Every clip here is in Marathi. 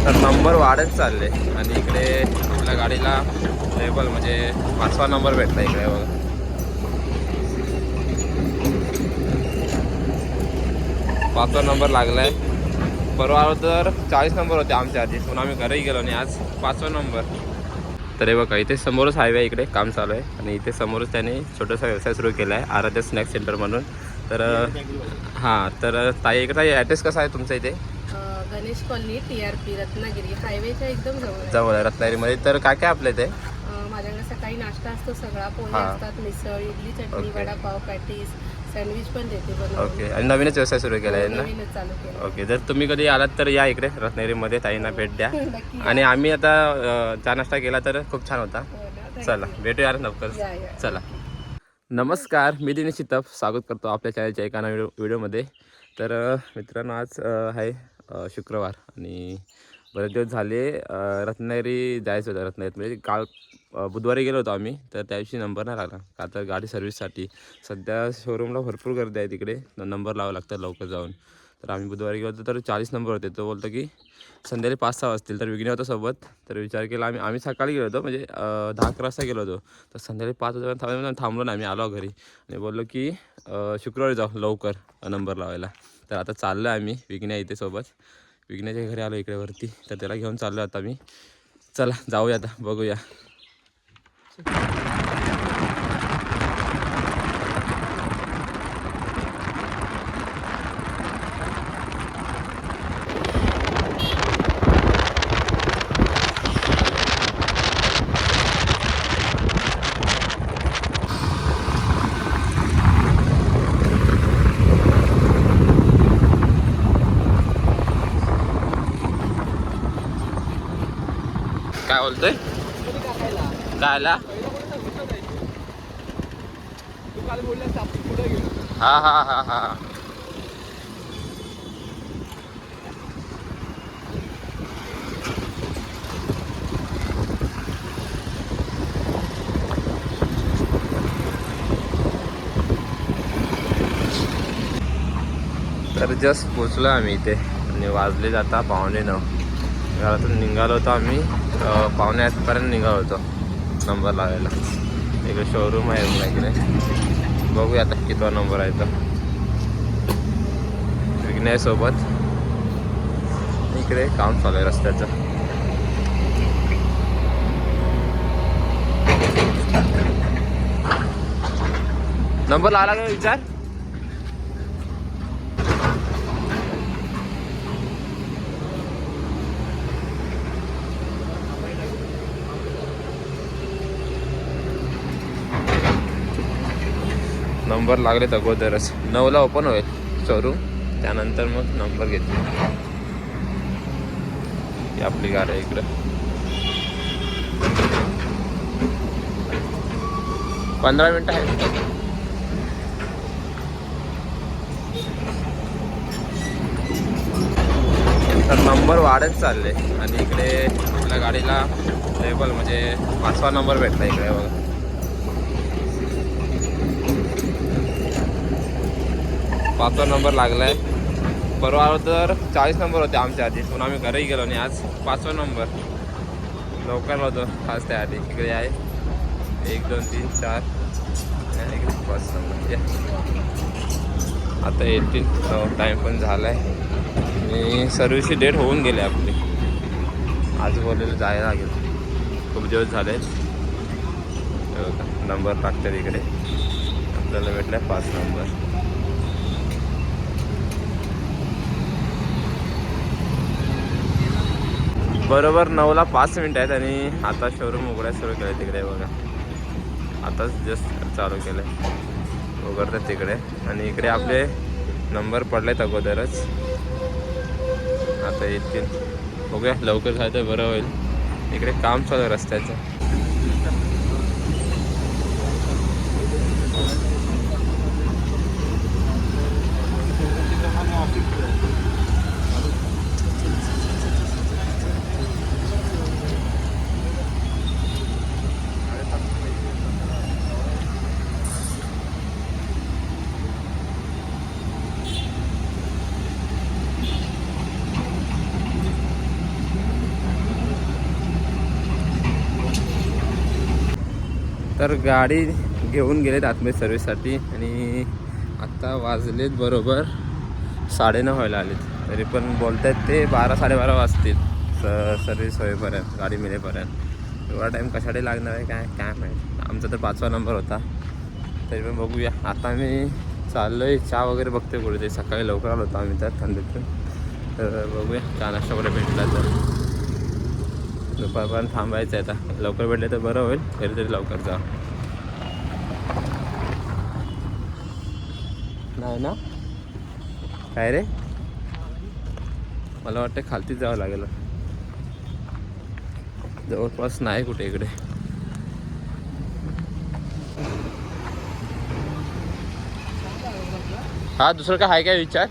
तर नंबर वाढत चालले आणि इकडे आपल्या गाडीला लेबल म्हणजे 5वा नंबर भेटला इकडे बघा. 5वा नंबर लागलाय. परवा तर 40 नंबर होते आमच्या आधी, पण आम्ही घरही गेलो आणि आज 5वा नंबर. तर हे बघा इथे समोरच हायवे इकडे काम चालू आहे आणि इथे समोरच त्याने छोटासा व्यवसाय सुरू केला आहे, आराध्य स्नॅक सेंटर म्हणून. तर हां, तर ताई इकडे ॲड्रेस कसा आहे तुमचा इथे? गणेश कॉलनी TRP रत्नागिरी हायवेच्या एकदम जवळ जवळ आहे रत्नागिरीमध्ये. तर काय काय आपल्या इथे? माझ्याकडे सकाळी नाश्ता असतो सगळा, पोहे हां. असतात, मिसळ, इडली, चटणी, ओके. वडापाव, पॅटीस, सँडविच पण देते बनवून. ओके. आणि नवीनच व्यवसाय सुरू केला आहे ना? नवीनच चालू केलं. ओके. जर तुम्ही कधी आलात तर या इकडे रत्नागिरीमध्ये, ताईंना भेट द्या. नक्की या. आणि आम्ही आता चहा नाश्ता केला तर खूप छान होता. हो ना, thank चला you. भेटूया लवकर. या, या. चला. नमस्कार, मी दिनेश चित्तप, स्वागत करतो आपल्या चॅनलच्या एका नवीन व्हिडिओमध्ये. तर मित्रांनो आज आहे शुक्रवार आणि बरेच दिवस झाले रत्नागिरी जायचं होतं. रत्नागिरीत म्हणजे काल बुधवारी गेलो होतो आम्ही, तर त्या दिवशी नंबर नाही लागला का तर गाडी सर्व्हिससाठी. सध्या शोरूमला भरपूर गर्दी आहे तिकडे, नंबर लावावं लागतं लवकर जाऊन. तर आम्ही बुधवारी गेलो होतो तर 40 नंबर होते. तो बोलतो की संध्याकाळी 5-6 वाजतील. तर विघ्न होतं सोबत. तर विचार केला आम्ही सकाळी गेलो होतो म्हणजे 10-11 वाजता गेलो होतो. तर संध्याकाळी 5 वाजेपर्यंत थांबलो नाही, आम्ही आलो घरी आणि बोललो की शुक्रवारी जाऊ लवकर नंबर लावायला. तर आता चाललो आहे आम्ही विघ्न्या इथे सोबत. विघ्न्याच्या घरी आलो इकडे वरती, तर त्याला घेऊन चाललो आता मी. चला जाऊया आता बघूया. काय बोलतोय? काय आला? हा हा हा हा. तर जस्ट पोचलो आम्ही इथे आणि वाजले जाता 8:45. घरातून निघालो होतो आम्ही 7:45पर्यंत निघालो होतो नंबर लावायला. इकडे शोरूम आहे बघा इकडे. बघूया आता कितवा नंबर आहे तर. विघ्नेसोबत इकडे काम चालू आहे रस्त्याचं. नंबर लावला का विचार? नंबर लागलेत अगोदरच. 9ला ओपन होईल शोरूम, त्यानंतर मग नंबर घेतली. ही आपली गाडी आहे इकडं. 15 मिनटं आहे. तर नंबर वाढत चालले आणि इकडे आपल्या गाडीला लेबल म्हणजे 5वा नंबर भेटला इकडे बघा. 5वा नंबर लागलाय. परवा तर 40 नंबर होते आमच्या आधी, पण आम्ही घरही गेलो आणि आज 5वा नंबर. लवकर होतो खास त्याआधी. इकडे आहे 1 2 3 4 इकडे 5 नंबर. आता येतील. टाईम पण झाला आहे आणि सर्व्हिसची डेट होऊन गेली आपली. आज बोललेलं जायला लागेल, खूप दिवस झाले. नंबर टाकतात इकडे, आपल्याला भेटला 5 नंबर. बरोबर 9ला 5 मिनिट आहेत आणि आता शोरूम उघडायला सुरू केलं तिकडे बघा. आताच जस्ट चालू केलं आहे, उघडतात तिकडे. आणि इकडे आपले नंबर पडलेत अगोदरच, आता येतील. बघूया लवकर झालं तर बरं होईल. इकडे काम चालू आहे रस्त्याचं. तर गाडी घेऊन गेलेत आतमध्ये सर्व्हिससाठी आणि आत्ता वाजलेत बरोबर 9:30 व्हायला आलेत. तरी पण बोलत आहेत ते 12-12:30 वाजतील सर्व्हिस होईपर्यंत, गाडी मिळेपर्यंत. एवढा टाईम कशासाठी लागणार आहे काय काय माहीत. आमचा तर 5वा नंबर होता. तरी पण बघूया. आता मी चाललो आहे चहा वगैरे बघते कुठे ते. सकाळी लवकर आलो होतो आम्ही तर थंडीतून. तर बघूया चहा नाश्ता वगैरे भेटला तर. दुपारपर्यंत थांबायचं आहे आता. लवकर भेटले तर बरं होईल. तरी लवकर जा. नाही ना काय रे, मला वाटतं खालतीच जावं लागेल. जवळपास नाही कुठे इकडे. हा दुसरं काय आहे काय विचार?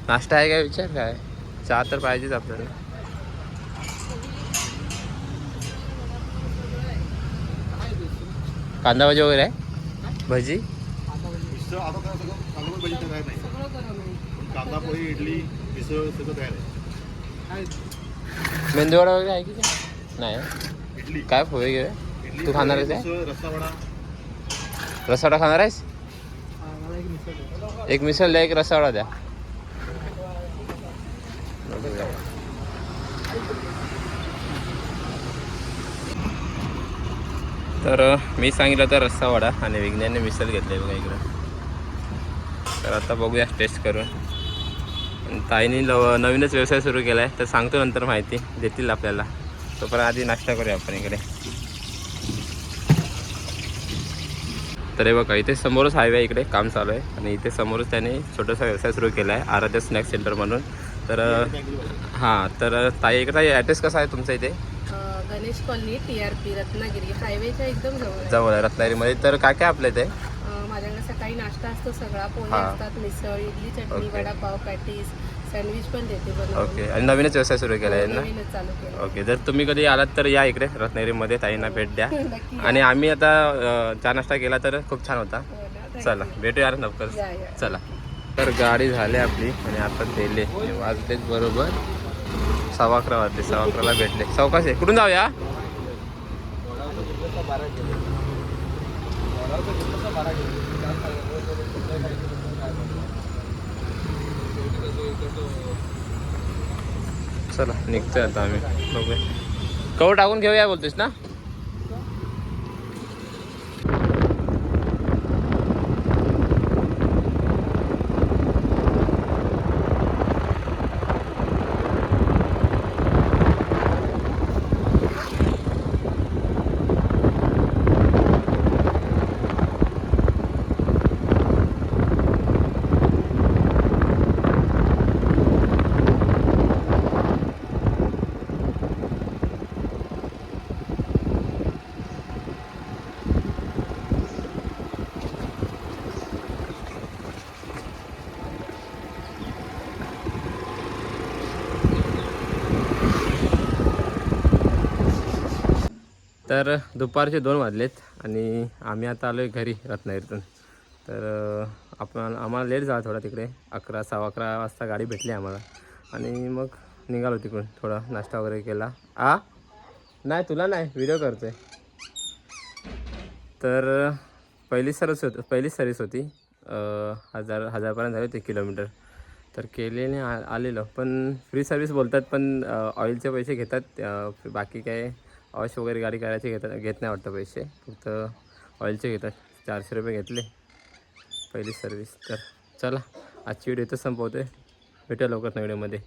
नाश्ता आहे काय विचार? काय चहा तर पाहिजेच आपल्याला. कांदा भाजी वगैरे आहे? भजी कांदा पोळी इडली मिसळ सगळं तयार आहे. मेंदूवडा वगैरे आहे की नाही? इडली काय पोहे घे. इडली तू खाणार आहेस? मिसळ रस्सावडा. रसावडा खाणार आहेस? एक मिसळ द्या, एक रसावडा द्या. तर मी सांगितलं तर रस्सावडा आणि विज्ञानने मिसळ घेतली बघा इकडं. तर आता बघूया टेस्ट करून. ताईने नवीनच व्यवसाय सुरू केला आहे तर सांगतो नंतर, माहिती देतील आपल्याला. तोपर्यंत आधी नाश्ता करूया आपण इकडे. तर हे बघा इथे समोरच हायवे इकडे काम चालू आहे आणि इथे समोरच त्याने छोटासा व्यवसाय सुरू केला आहे, आराध्य स्नॅक सेंटर म्हणून. तर हां, तर ताई इकडे ॲड्रेस कसा आहे तुमचा इथे? गणेश कॉलनी TRP रत्नागिरी हायवेच्या एकदम जवळ आहे. जवळ आहे रत्नागिरीमध्ये. तर काय काय आपल्या इथे? माझ्याकडे सकाळी नाश्ता असतो सगळा. पोहे हा. असतात, मिसळ, इडली, चटणी, ओके. वडापाव, पॅटीस, सँडविच पण देते बनवून. ओके. आणि नवीनच व्यवसाय सुरू केला आहे ना? नवीनच चालू केलं. ओके. जर तुम्ही कधी आलात तर या इकडे रत्नागिरीमध्ये, ताईंना भेट द्या. नक्की या. आणि आम्ही आता चहा नाश्ता केला तर खूप छान होता. हो ना, thank चला you. भेटूया लवकर. या, या. चला. तर गाडी झाली आपली आणि आता गेले. वाजलेच बरोबर 11:15 वाजले. 11:15ला भेटले. चौकाश आहे. कुठून जाऊया? चला निघतोय आता आम्ही. बघूया कवर टाकून घेऊया बोलतोस ना? तर दुपारचे 2 वाजलेत आणि आम्ही आता आलो आहे घरी रत्नागिरीतून. तर आम्हाला लेट झाला थोडा तिकडे. 11-11:15 वाजता गाडी भेटली आम्हाला आणि मग निघालो तिकडून. थोडा नाश्ता वगैरे केला. नाही तुला नाही, व्हिडिओ करतो आहे. तर पहिली सर्विस होती. 1000पर्यंत झाले होते किलोमीटर. तर केलेने आलेलो. पण फ्री सर्विस बोलतात, पण ऑइलचे पैसे घेतात. बाकी काय वॉश वगैरे गाडी करायचे घेत नाही वाटतं पैसे. फक्त ऑइलचे घेतात. 400 रुपये घेतले पहिली सर्विस. तर चला आजची व्हिडिओ इथं संपवतो आहे. भेटूया लवकर व्हिडिओमध्ये.